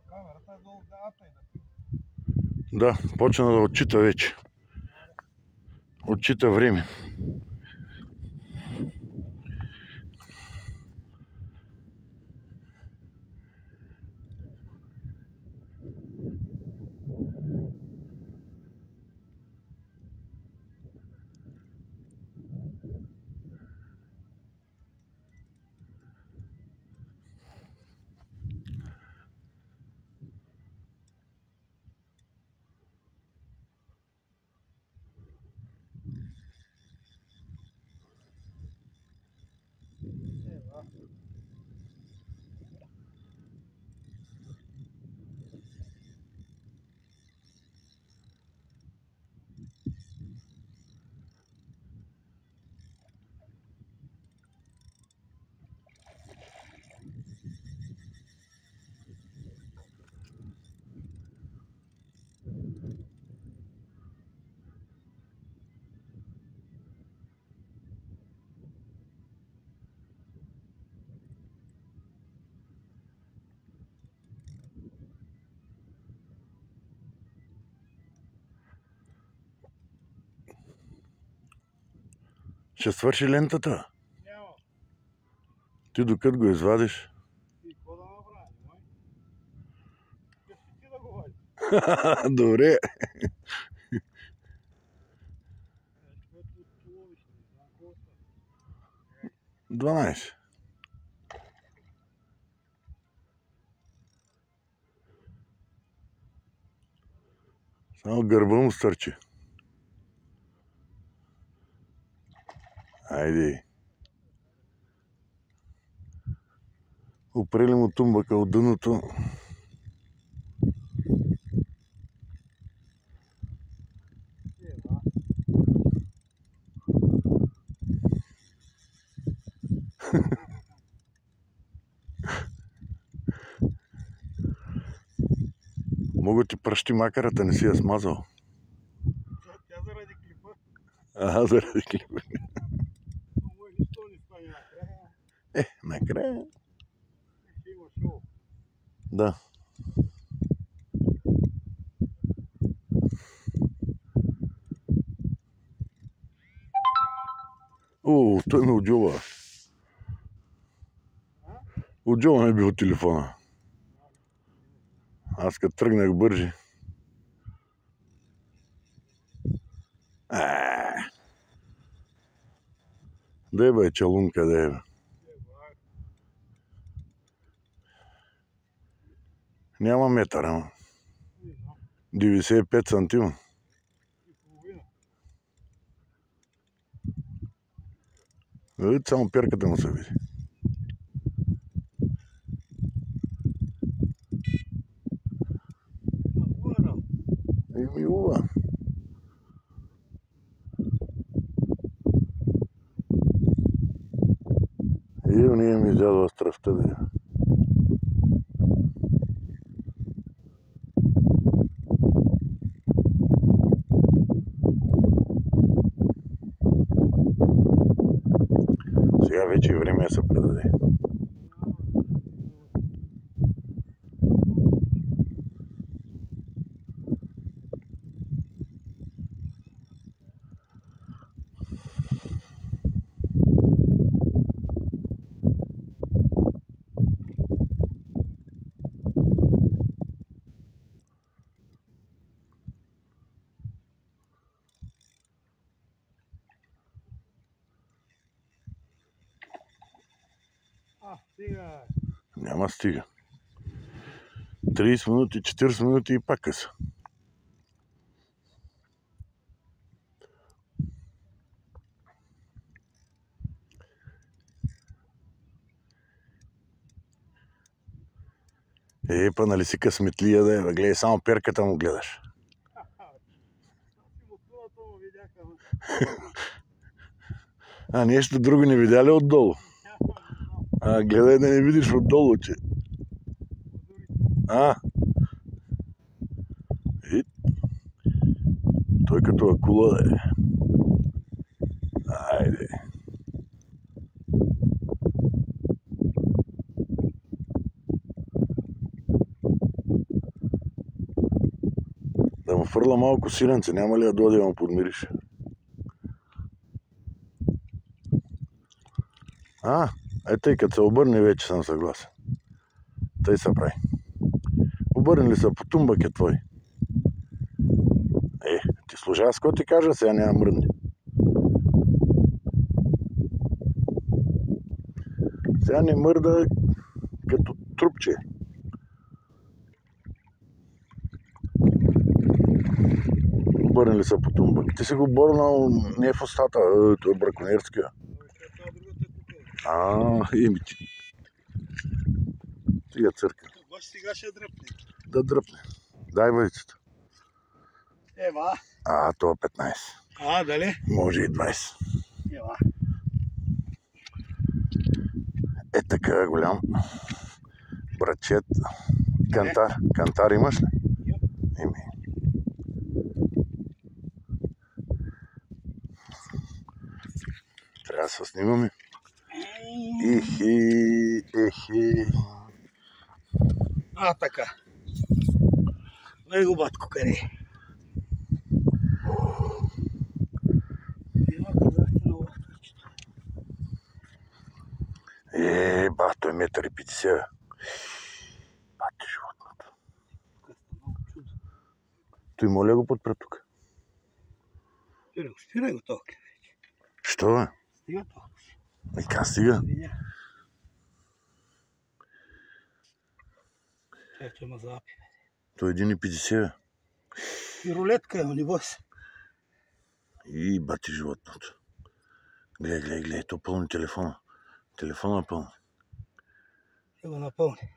Камерата е долу в главата и Да, почна да отчита вече. Отчита време. Ще свърши лентата. няма. Ти докато го извадиш. И какво да направим, май? Ще ти да го вадиш. Добре. Което ловиш, не знам колко са. 12. Само гърба му стърчи. Айде. Опрели му тумбака от дъното. Мога ти пръщи макарата, не си я смазал. Тя заради клипа. Ага, заради клипа. Но нищо не стане накрая. Накрая. Ще има шоу. Да. О, той ме отджоба. Отджоба ме би от телефона. Аз като тръгнах бързи. Дай бе, чалун къде е бе? Няма метър, ама. 95 сантима. Видите, само перката му се види. Еми, ува. И уния ми изядва страстта да. Сега вече и време да се предаде. Стига. Няма стига. 30 минути, 40 минути и пак къса. Па нали си късметлия да е, бе, гледай, само перката му гледаш. А нещо друго не видя ли отдолу? Гледай да не видиш отдолу, че. Той като акула да е. Айде. му фърла малко силенце, няма ли да дойде да му подмирише? Тъй като се обърне, вече съм съгласен. Тъй се прави. Обърне ли се по тумбък е твой? Ти служа, аз какво ти кажа, сега няма мръдне. Сега не мърда като трупче. Обърне ли се по тумбък? Ти си го борнал не в устата, той е браконьерския. Тия църква. Баш сега ще дръпне. Да дръпне. Дай въйцата. Ева. Това 15. Дали? Може и 20. Ева. Така голям. Братчет. Кантар. Кантар имаш ли? Еми. Трябва да се снимаме. Ехи. Така. Дай го, батко, къде е? Той е 1,50 м. Бати животното. Той моля го подпра тук. Спирай го толкова. Що бе? Стига толкова. Ка стига? Че ма запи. Той е 1,50 м. И рулетка е, не бой се. Бати животното. Гледай, то пълни телефона. Телефона пълни. Ще го напълни.